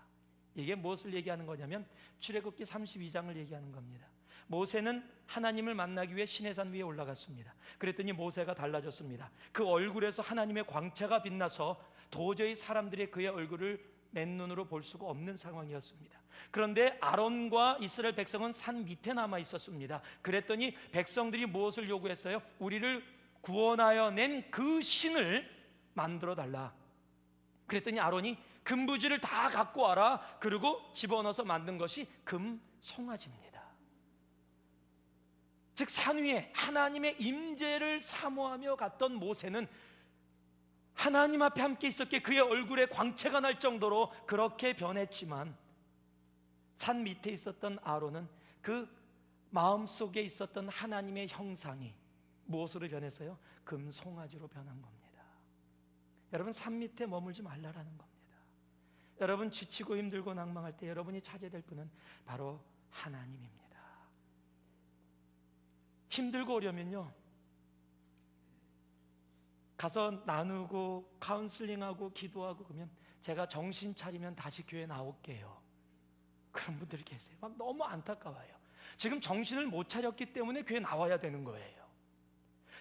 Speaker 1: 이게 무엇을 얘기하는 거냐면 출애굽기 32장을 얘기하는 겁니다. 모세는 하나님을 만나기 위해 시내산 위에 올라갔습니다. 그랬더니 모세가 달라졌습니다. 그 얼굴에서 하나님의 광채가 빛나서 도저히 사람들이 그의 얼굴을 맨눈으로 볼 수가 없는 상황이었습니다. 그런데 아론과 이스라엘 백성은 산 밑에 남아 있었습니다. 그랬더니 백성들이 무엇을 요구했어요? 우리를 구원하여 낸 그 신을 만들어 달라. 그랬더니 아론이 금부지를 다 갖고 와라. 그리고 집어넣어서 만든 것이 금 송아지입니다. 즉 산 위에 하나님의 임재를 사모하며 갔던 모세는 하나님 앞에 함께 있었기에 그의 얼굴에 광채가 날 정도로 그렇게 변했지만 산 밑에 있었던 아론은 그 마음속에 있었던 하나님의 형상이 무엇으로 변했어요? 금송아지로 변한 겁니다. 여러분, 산 밑에 머물지 말라라는 겁니다. 여러분, 지치고 힘들고 낭망할 때 여러분이 찾아야 될 분은 바로 하나님입니다. 힘들고 어려면요, 가서 나누고 카운슬링하고 기도하고 그러면 제가 정신 차리면 다시 교회 나올게요. 그런 분들이 계세요. 막 너무 안타까워요. 지금 정신을 못 차렸기 때문에 교회 나와야 되는 거예요.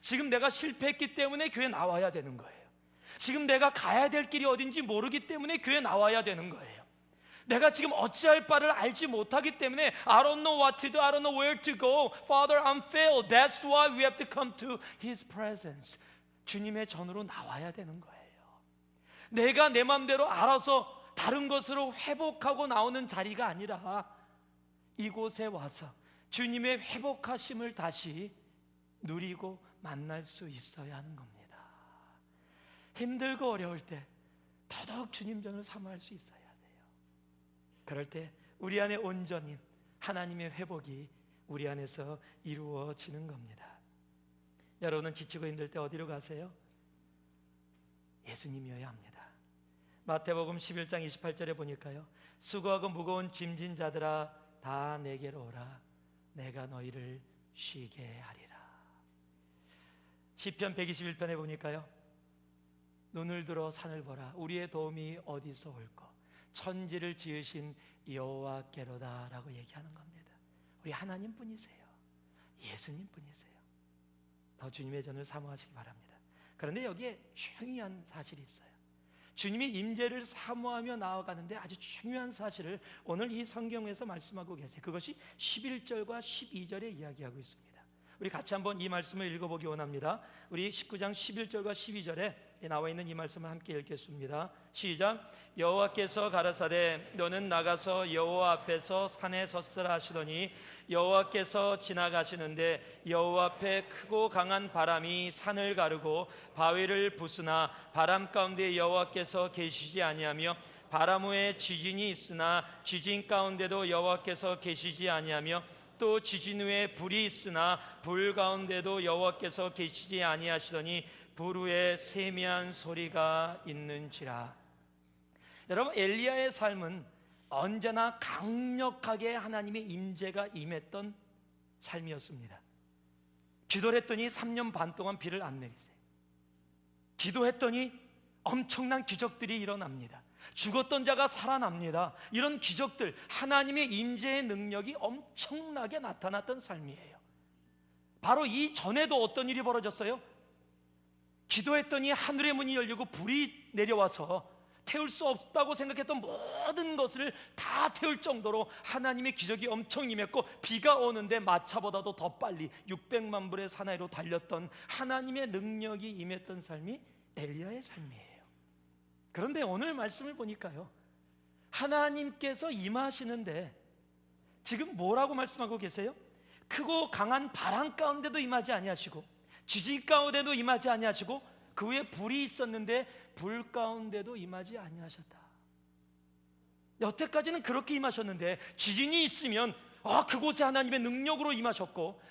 Speaker 1: 지금 내가 실패했기 때문에 교회 나와야 되는 거예요. 지금 내가 가야 될 길이 어딘지 모르기 때문에 교회 나와야 되는 거예요. 내가 지금 어찌할 바를 알지 못하기 때문에 I don't know what to do, I don't know where to go. Father, I'm failed. That's why we have to come to His presence. 주님의 전으로 나와야 되는 거예요. 내가 내 마음대로 알아서 다른 것으로 회복하고 나오는 자리가 아니라 이곳에 와서 주님의 회복하심을 다시 누리고 만날 수 있어야 하는 겁니다. 힘들고 어려울 때 더더욱 주님 전을 사모할 수 있어야 돼요. 그럴 때 우리 안에 온전히 하나님의 회복이 우리 안에서 이루어지는 겁니다. 여러분은 지치고 힘들 때 어디로 가세요? 예수님이어야 합니다. 마태복음 11장 28절에 보니까요, 수고하고 무거운 짐진 자들아 다 내게로 오라. 내가 너희를 쉬게 하리라. 시편 121편에 보니까요, 눈을 들어 산을 보라. 우리의 도움이 어디서 올꼬? 천지를 지으신 여호와께로다 라고 얘기하는 겁니다. 우리 하나님 뿐이세요. 예수님 뿐이세요. 더 주님의 전을 사모하시기 바랍니다. 그런데 여기에 중요한 사실이 있어요. 주님이 임재를 사모하며 나아가는데 아주 중요한 사실을 오늘 이 성경에서 말씀하고 계세요. 그것이 11절과 12절에 이야기하고 있습니다. 우리 같이 한번 이 말씀을 읽어보기 원합니다. 우리 19장 11절과 12절에 나와 있는 이 말씀을 함께 읽겠습니다. 시작. 여호와께서 가라사대 너는 나가서 여호와 앞에서 산에 섰으라 하시더니 여호와께서 지나가시는데 여호와 앞에 크고 강한 바람이 산을 가르고 바위를 부수나 바람 가운데 여호와께서 계시지 아니하며 바람 후에 지진이 있으나 지진 가운데도 여호와께서 계시지 아니하며 또 지진 후에 불이 있으나 불 가운데도 여호와께서 계시지 아니하시더니 불 후에 세미한 소리가 있는지라. 여러분, 엘리야의 삶은 언제나 강력하게 하나님의 임재가 임했던 삶이었습니다. 기도를 했더니 3년 반 동안 비를 안 내리세요. 기도했더니 엄청난 기적들이 일어납니다. 죽었던 자가 살아납니다. 이런 기적들, 하나님의 임재의 능력이 엄청나게 나타났던 삶이에요. 바로 이 전에도 어떤 일이 벌어졌어요? 기도했더니 하늘의 문이 열리고 불이 내려와서 태울 수 없다고 생각했던 모든 것을 다 태울 정도로 하나님의 기적이 엄청 임했고, 비가 오는데 마차보다도 더 빨리 600만 불의 사나이로 달렸던 하나님의 능력이 임했던 삶이 엘리야의 삶이에요. 그런데 오늘 말씀을 보니까요, 하나님께서 임하시는데 지금 뭐라고 말씀하고 계세요? 크고 강한 바람 가운데도 임하지 아니하시고 지진 가운데도 임하지 아니하시고 그 후에 불이 있었는데 불 가운데도 임하지 아니하셨다. 여태까지는 그렇게 임하셨는데 지진이 있으면 그곳에 하나님의 능력으로 임하셨고,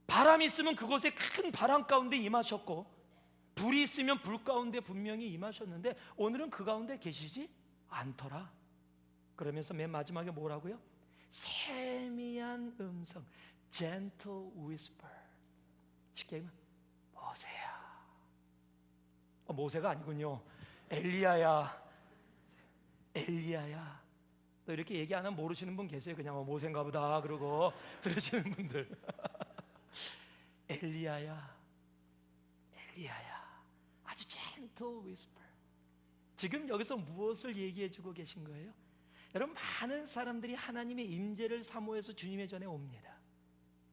Speaker 1: 바람이 있으면 그곳에 큰 바람 가운데 임하셨고, 불이 있으면 불 가운데 분명히 임하셨는데 오늘은 그 가운데 계시지 않더라. 그러면서 맨 마지막에 뭐라고요? 세미한 음성, gentle whisper. 쉽게 얘기하면 모세야. 모세가 아니군요. 엘리야야. 엘리야야. 또 이렇게 얘기 안 하면 모르시는 분 계세요. 그냥 모세인가 보다 그러고 들으시는 분들. 엘리야야. 엘리야야. 아주 gentle whisper. 지금 여기서 무엇을 얘기해 주고 계신 거예요? 여러분, 많은 사람들이 하나님의 임재를 사모해서 주님의 전에 옵니다.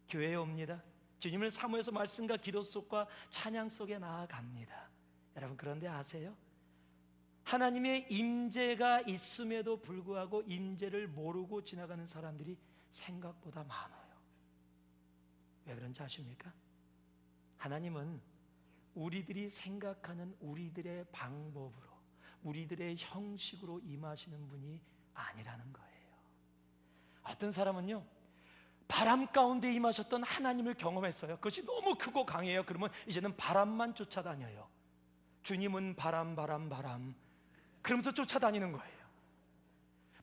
Speaker 1: 교회에 옵니다. 주님을 사모해서 말씀과 기도 속과 찬양 속에 나아갑니다. 여러분, 그런데 아세요? 하나님의 임재가 있음에도 불구하고 임재를 모르고 지나가는 사람들이 생각보다 많아요. 왜 그런지 아십니까? 하나님은 우리들이 생각하는 우리들의 방법으로, 우리들의 형식으로 임하시는 분이 아니라는 거예요. 어떤 사람은요, 바람 가운데 임하셨던 하나님을 경험했어요. 그것이 너무 크고 강해요. 그러면 이제는 바람만 쫓아다녀요. 주님은 바람 바람 바람 그러면서 쫓아다니는 거예요.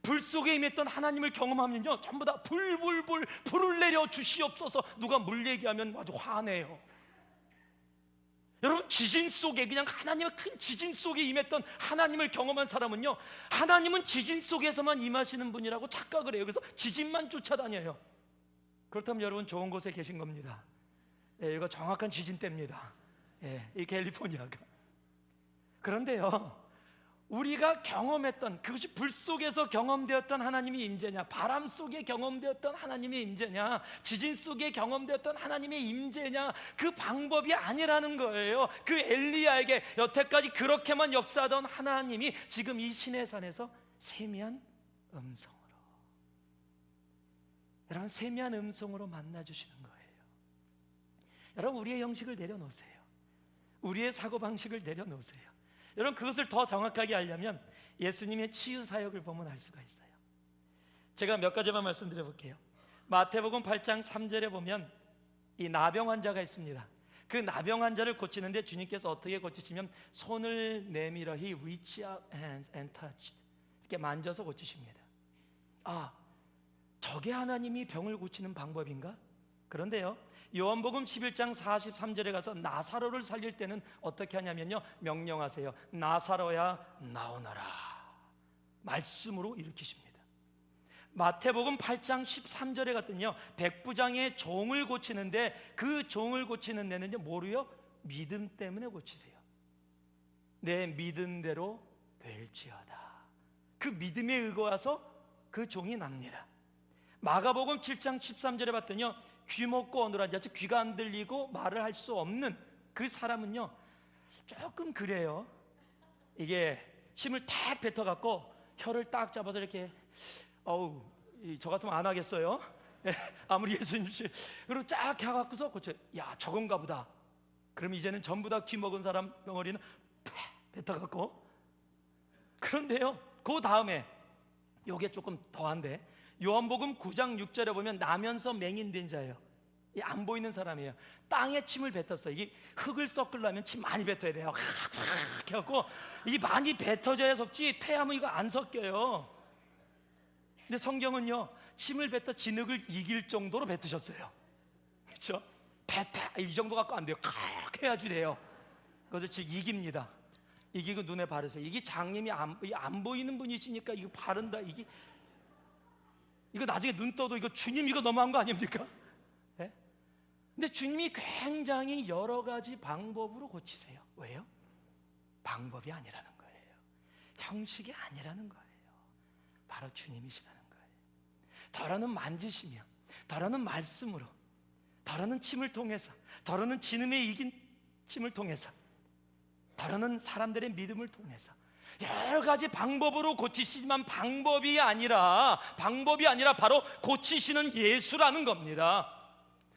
Speaker 1: 불 속에 임했던 하나님을 경험하면요, 전부 다 불불불 불을 내려 주시옵소서. 누가 물 얘기하면 아주 화내요. 여러분, 지진 속에, 그냥 하나님의 큰 지진 속에 임했던 하나님을 경험한 사람은요, 하나님은 지진 속에서만 임하시는 분이라고 착각을 해요. 그래서 지진만 쫓아다녀요. 그렇다면 여러분, 좋은 곳에 계신 겁니다. 이거 정확한 지진대입니다. 이 캘리포니아가. 그런데요, 우리가 경험했던 그것이 불 속에서 경험되었던 하나님의 임재냐, 바람 속에 경험되었던 하나님의 임재냐, 지진 속에 경험되었던 하나님의 임재냐, 그 방법이 아니라는 거예요. 그 엘리야에게 여태까지 그렇게만 역사하던 하나님이 지금 이 시내산에서 세미한 음성으로, 여러분, 세미한 음성으로 만나주시는 거예요. 여러분, 우리의 형식을 내려놓으세요. 우리의 사고방식을 내려놓으세요. 여러분, 그것을 더 정확하게 알려면 예수님의 치유 사역을 보면 알 수가 있어요. 제가 몇 가지만 말씀드려 볼게요. 마태복음 8장 3절에 보면 이 나병 환자가 있습니다. 그 나병 환자를 고치는데 주님께서 어떻게 고치시면 손을 내밀어 He reached out hands and touched, 이렇게 만져서 고치십니다. 저게 하나님이 병을 고치는 방법인가? 그런데요, 요한복음 11장 43절에 가서 나사로를 살릴 때는 어떻게 하냐면요, 명령하세요. 나사로야 나오너라. 말씀으로 일으키십니다. 마태복음 8장 13절에 갔더니요, 백부장의 종을 고치는데 그 종을 고치는 데는요, 뭐로요? 믿음 때문에 고치세요. 내 믿음대로 될지어다. 그 믿음에 의거해서 그 종이 납니다. 마가복음 7장 13절에 봤더니요, 귀 먹고 어느라지 같이 귀가 안 들리고 말을 할 수 없는 그 사람은요 조금 그래요. 이게 침을 탁 뱉어갖고 혀를 딱 잡아서 이렇게 저 같으면 안 하겠어요. 아무리 예수님 그리고 쫙 해갖고서 야 저건가 보다. 그럼 이제는 전부 다 귀 먹은 사람 덩어리는 팍 뱉어갖고. 그런데요 그 다음에 요게 조금 더한데, 요한복음 9장 6절에 보면 나면서 맹인된 자예요. 이 안 보이는 사람이에요. 땅에 침을 뱉었어요. 이게 흙을 섞으려면 침 많이 뱉어야 돼요. 그래갖고 이 많이 뱉어져야 섞지, 퇴하면 이거 안 섞여요. 근데 성경은요 침을 뱉어 진흙을 이길 정도로 뱉으셨어요. 그렇죠? 뱉어 이 정도 갖고 안 돼요. 칵 해야지 돼요. 그래서 지금 이깁니다. 이기고 눈에 바르세요. 이게 장님이 안 보이는 분이시니까 이거 바른다. 이거 나중에 눈 떠도 이거 주님 이거 너무한 거 아닙니까? 네? 근데 주님이 굉장히 여러 가지 방법으로 고치세요. 왜요? 방법이 아니라는 거예요. 형식이 아니라는 거예요. 바로 주님이시라는 거예요. 더러는 만지시며, 더러는 말씀으로, 더러는 침을 통해서, 더러는 진음에 이긴 침을 통해서, 더러는 사람들의 믿음을 통해서 여러 가지 방법으로 고치시지만 방법이 아니라 바로 고치시는 예수라는 겁니다.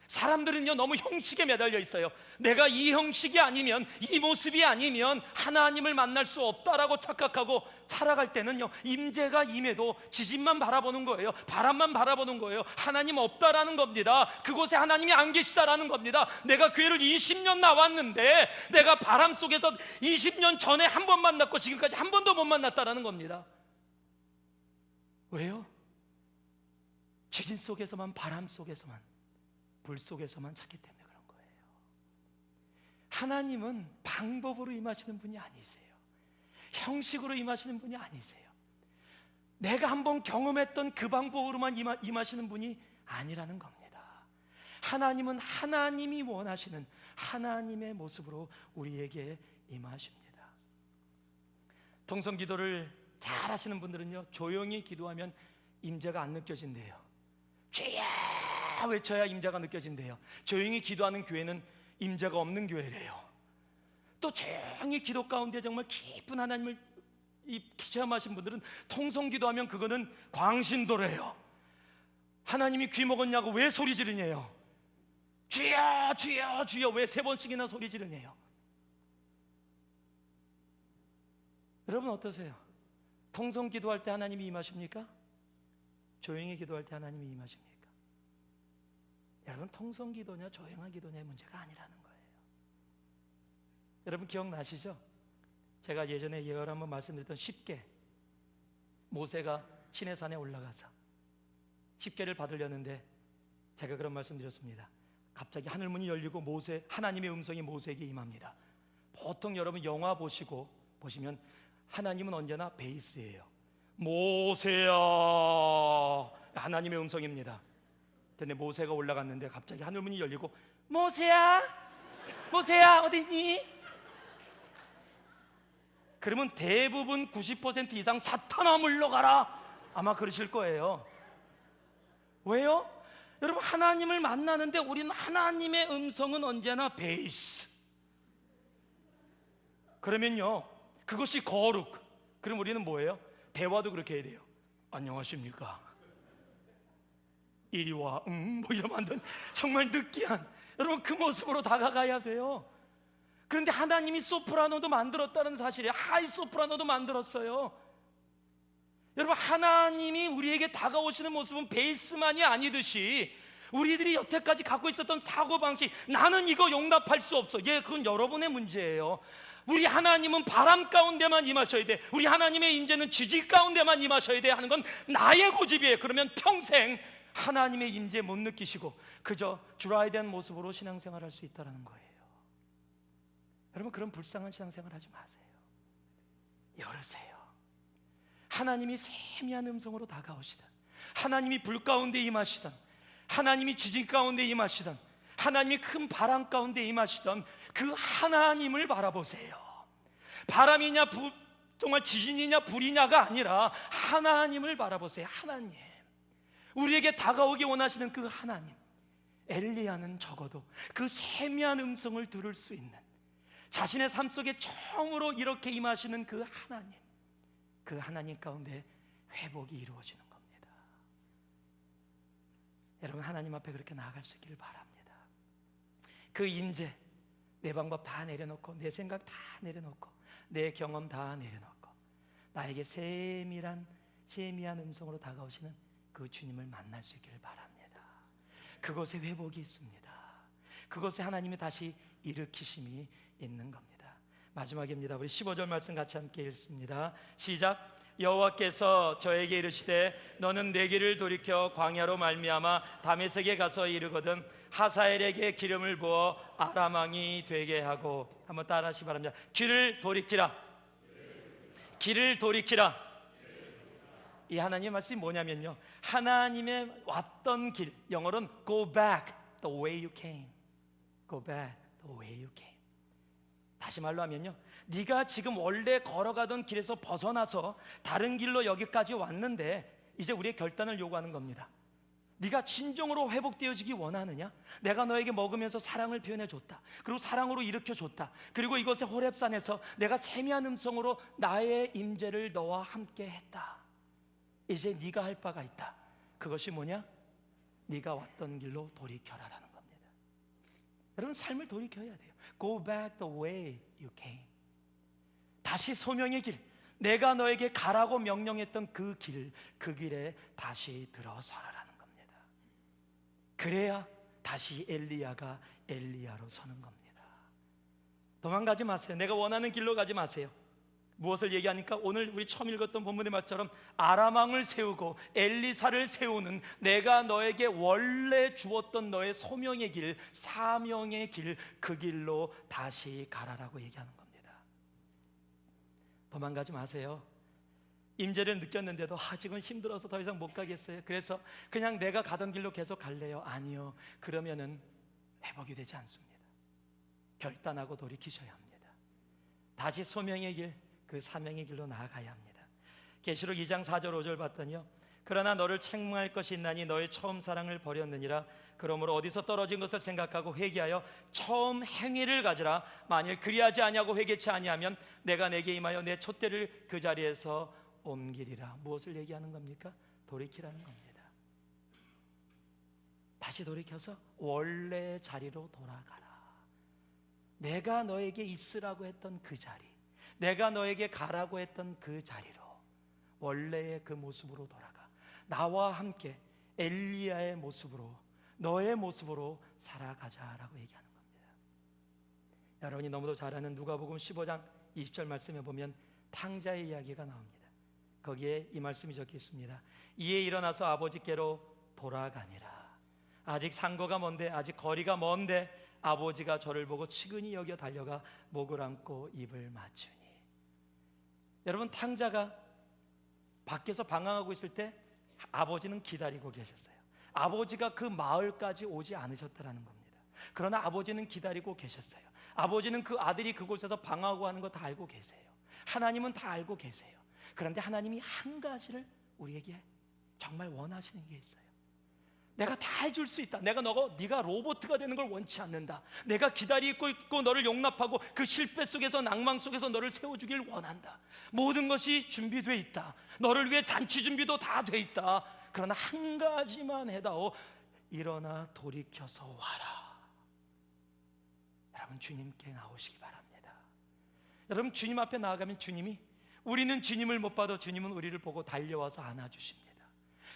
Speaker 1: 사람들은요 너무 형식에 매달려 있어요. 내가 이 형식이 아니면, 이 모습이 아니면 하나님을 만날 수 없다라고 착각하고 살아갈 때는요 임재가 임해도 지진만 바라보는 거예요. 바람만 바라보는 거예요. 하나님 없다라는 겁니다. 그곳에 하나님이 안 계시다라는 겁니다. 내가 교회를 20년 나왔는데 내가 바람 속에서 20년 전에 한 번 만났고 지금까지 한 번도 못 만났다라는 겁니다. 왜요? 지진 속에서만, 바람 속에서만, 불 속에서만 찾기 때문에 그런 거예요. 하나님은 방법으로 임하시는 분이 아니세요. 형식으로 임하시는 분이 아니세요. 내가 한번 경험했던 그 방법으로만 임하시는 분이 아니라는 겁니다. 하나님은 하나님이 원하시는 하나님의 모습으로 우리에게 임하십니다. 통성기도를 잘 하시는 분들은요 조용히 기도하면 임재가 안 느껴진대요. 주여 외쳐야 임재가 느껴진대요. 조용히 기도하는 교회는 임재가 없는 교회래요. 또 조용히 기도 가운데 정말 깊은 하나님을 체험하신 분들은 통성기도하면 그거는 광신도래요. 하나님이 귀 먹었냐고 왜 소리 지르냐요. 주여 주여 주여 왜 3번씩이나 소리 지르냐요. 여러분 어떠세요? 통성기도할 때 하나님이 임하십니까? 조용히 기도할 때 하나님이 임하십니까? 여러분 통성기도냐 조용한 기도냐의 문제가 아니라는 거예요. 여러분 기억나시죠? 제가 예전에 예언 한번 말씀드렸던 10개, 모세가 시내산에 올라가서 10개를 받으려는데 제가 그런 말씀 드렸습니다. 갑자기 하늘문이 열리고 하나님의 음성이 모세에게 임합니다. 보통 여러분 영화 보시면 하나님은 언제나 베이스예요. 모세야, 하나님의 음성입니다. 근데 모세가 올라갔는데 갑자기 하늘문이 열리고 모세야 어딨니? 그러면 대부분 90% 이상 사탄아 물러가라 아마 그러실 거예요. 왜요? 여러분 하나님을 만나는데 우리는 하나님의 음성은 언제나 베이스. 그러면요 그것이 거룩. 그럼 우리는 뭐예요? 대화도 그렇게 해야 돼요. 안녕하십니까? 이리 와, 뭐 이러면 안 돼. 정말 느끼한 여러분 그 모습으로 다가가야 돼요. 그런데 하나님이 소프라노도 만들었다는 사실이에요. 하이 소프라노도 만들었어요. 여러분 하나님이 우리에게 다가오시는 모습은 베이스만이 아니듯이 우리들이 여태까지 갖고 있었던 사고방식, 나는 이거 용납할 수 없어, 그건 여러분의 문제예요. 우리 하나님은 바람 가운데만 임하셔야 돼, 우리 하나님의 임재는 지질 가운데만 임하셔야 돼 하는 건 나의 고집이에요. 그러면 평생 하나님의 임재 못 느끼시고 그저 드라이된 모습으로 신앙생활 할 수 있다는 거예요. 여러분 그런 불쌍한 신앙생활 하지 마세요. 열으세요. 하나님이 세미한 음성으로 다가오시던, 하나님이 불 가운데 임하시던, 하나님이 지진 가운데 임하시던, 하나님이 큰 바람 가운데 임하시던 그 하나님을 바라보세요. 바람이냐 정말 지진이냐 불이냐가 아니라 하나님을 바라보세요. 하나님, 우리에게 다가오기 원하시는 그 하나님. 엘리야는 적어도 그 세미한 음성을 들을 수 있는, 자신의 삶 속에 처음으로 이렇게 임하시는 그 하나님 가운데 회복이 이루어지는 겁니다. 여러분, 하나님 앞에 그렇게 나아갈 수 있기를 바랍니다. 그 임재, 내 방법 다 내려놓고, 내 생각 다 내려놓고, 내 경험 다 내려놓고, 나에게 세미한 음성으로 다가오시는 그 주님을 만날 수 있기를 바랍니다. 그곳에 회복이 있습니다. 그곳에 하나님이 다시 일으키심이 있는 겁니다. 마지막입니다. 우리 15절 말씀 같이 함께 읽습니다. 시작. 여호와께서 저에게 이르시되 너는 내 길을 돌이켜 광야로 말미암아 다메섹에 가서 이르거든 하사엘에게 기름을 부어 아람 왕이 되게 하고. 한번 따라하시기 바랍니다. 길을 돌이키라. 길을 돌이키라. 이 하나님의 말씀이 뭐냐면요, 하나님의 왔던 길, 영어로는 go back the way you came. Go back the way you came. 다시 말로 하면요, 네가 지금 원래 걸어가던 길에서 벗어나서 다른 길로 여기까지 왔는데 이제 우리의 결단을 요구하는 겁니다. 네가 진정으로 회복되어지기 원하느냐? 내가 너에게 먹으면서 사랑을 표현해줬다. 그리고 사랑으로 일으켜줬다. 그리고 이곳의 호렙산에서 내가 세미한 음성으로 나의 임재를 너와 함께 했다. 이제 네가 할 바가 있다. 그것이 뭐냐? 네가 왔던 길로 돌이켜라라는 겁니다. 여러분, 삶을 돌이켜야 돼요. Go back the way you came. 다시 소명의 길, 내가 너에게 가라고 명령했던 그 길에 다시 들어서라라는 겁니다. 그래야 다시 엘리야가 엘리야로 서는 겁니다. 도망가지 마세요. 내가 원하는 길로 가지 마세요. 무엇을 얘기하니까 오늘 우리 처음 읽었던 본문의 말처럼 아람 왕을 세우고 엘리사를 세우는, 내가 너에게 원래 주었던 너의 소명의 길, 사명의 길, 그 길로 다시 가라라고 얘기하는 겁니다. 도망가지 마세요. 임재를 느꼈는데도 지금 힘들어서 더 이상 못 가겠어요. 그래서 그냥 내가 가던 길로 계속 갈래요. 아니요. 그러면은 회복이 되지 않습니다. 결단하고 돌이키셔야 합니다. 다시 소명의 길, 그 사명의 길로 나아가야 합니다. 계시록 2장 4절 5절 봤더니요, 그러나 너를 책망할 것이 있나니 너의 처음 사랑을 버렸느니라. 그러므로 어디서 떨어진 것을 생각하고 회개하여 처음 행위를 가지라. 만일 그리하지 아니하고 회개치 아니하면 내가 내게 임하여 내 촛대를 그 자리에서 옮기리라. 무엇을 얘기하는 겁니까? 돌이키라는 겁니다. 다시 돌이켜서 원래 자리로 돌아가라. 내가 너에게 있으라고 했던 그 자리, 내가 너에게 가라고 했던 그 자리로, 원래의 그 모습으로 돌아가. 나와 함께 엘리야의 모습으로, 너의 모습으로 살아가자라고 얘기하는 겁니다. 여러분이 너무도 잘 아는 누가복음 15장 20절 말씀에 보면 탕자의 이야기가 나옵니다. 거기에 이 말씀이 적혀 있습니다. 이에 일어나서 아버지께로 돌아가니라. 아직 상거가 먼데, 아직 거리가 먼데 아버지가 저를 보고 측은히 여겨 달려가 목을 안고 입을 맞추니. 여러분, 탕자가 밖에서 방황하고 있을 때 아버지는 기다리고 계셨어요. 아버지가 그 마을까지 오지 않으셨다라는 겁니다. 그러나 아버지는 기다리고 계셨어요. 아버지는 그 아들이 그곳에서 방황하고 하는 거 다 알고 계세요. 하나님은 다 알고 계세요. 그런데 하나님이 한 가지를 우리에게 정말 원하시는 게 있어요. 내가 다 해줄 수 있다. 네가 로봇가 되는 걸 원치 않는다. 내가 기다리고 있고 너를 용납하고 그 실패 속에서, 낭망 속에서 너를 세워주길 원한다. 모든 것이 준비되어 있다. 너를 위해 잔치 준비도 다 돼 있다. 그러나 한 가지만 해다오. 일어나 돌이켜서 와라. 여러분, 주님께 나오시기 바랍니다. 여러분, 주님 앞에 나아가면 우리는 주님을 못 봐도 주님은 우리를 보고 달려와서 안아주십니다.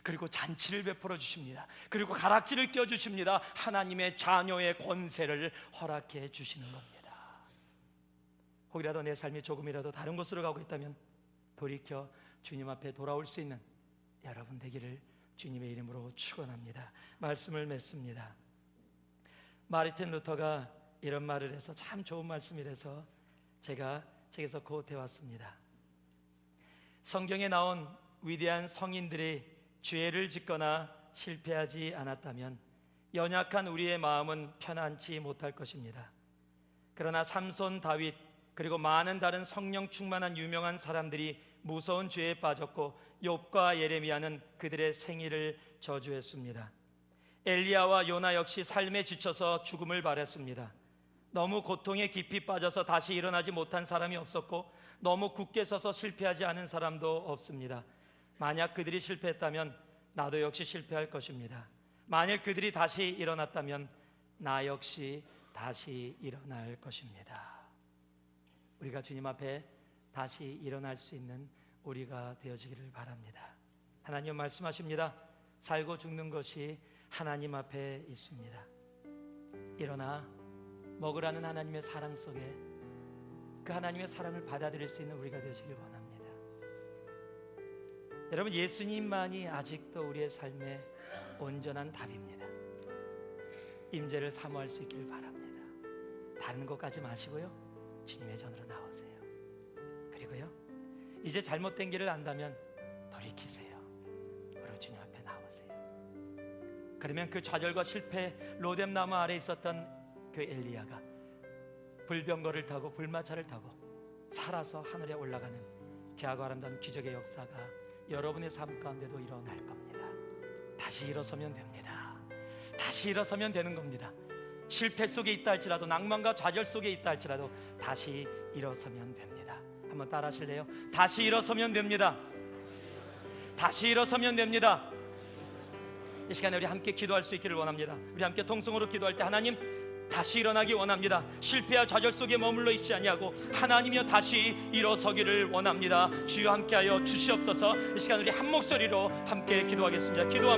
Speaker 1: 그리고 잔치를 베풀어 주십니다. 그리고 가락지를 껴주십니다. 하나님의 자녀의 권세를 허락해 주시는 겁니다. 혹이라도 내 삶이 조금이라도 다른 곳으로 가고 있다면 돌이켜 주님 앞에 돌아올 수 있는 여러분 되기를 주님의 이름으로 축원합니다. 말씀을 맺습니다. 마르틴 루터가 이런 말을 해서 참 좋은 말씀이라서 제가 책에서 코트해 왔습니다. 성경에 나온 위대한 성인들이 죄를 짓거나 실패하지 않았다면 연약한 우리의 마음은 편안치 못할 것입니다. 그러나 삼손, 다윗, 그리고 많은 다른 성령 충만한 유명한 사람들이 무서운 죄에 빠졌고 욥과 예레미야는 그들의 생일을 저주했습니다. 엘리야와 요나 역시 삶에 지쳐서 죽음을 바랬습니다. 너무 고통에 깊이 빠져서 다시 일어나지 못한 사람이 없었고, 너무 굳게 서서 실패하지 않은 사람도 없습니다. 만약 그들이 실패했다면 나도 역시 실패할 것입니다. 만일 그들이 다시 일어났다면 나 역시 다시 일어날 것입니다. 우리가 주님 앞에 다시 일어날 수 있는 우리가 되어지기를 바랍니다. 하나님 말씀하십니다. 살고 죽는 것이 하나님 앞에 있습니다. 일어나 먹으라는 하나님의 사랑 속에 그 하나님의 사랑을 받아들일 수 있는 우리가 되시길 원합니다. 여러분, 예수님만이 아직도 우리의 삶의 온전한 답입니다. 임재를 사모할 수 있기를 바랍니다. 다른 것 가지 마시고요, 주님의 전으로 나오세요. 그리고요, 이제 잘못된 길을 안다면 돌이키세요. 바로 주님 앞에 나오세요. 그러면 그 좌절과 실패 로뎀나무 아래 있었던 그 엘리야가 불병거를 타고 불마차를 타고 살아서 하늘에 올라가는 귀하고 아름다운 기적의 역사가 여러분의 삶 가운데도 일어날 겁니다. 다시 일어서면 됩니다. 다시 일어서면 되는 겁니다. 실패 속에 있다 할지라도, 낭만과 좌절 속에 있다 할지라도 다시 일어서면 됩니다. 한번 따라 하실래요? 다시 일어서면 됩니다. 다시 일어서면 됩니다. 이 시간에 우리 함께 기도할 수 있기를 원합니다. 우리 함께 통성으로 기도할 때, 하나님 다시 일어나기 원합니다. 실패와 좌절 속에 머물러 있지 아니하고 하나님이여 다시 일어서기를 원합니다. 주여 함께하여 주시옵소서. 이 시간 우리 한 목소리로 함께 기도하겠습니다. 기도합니다.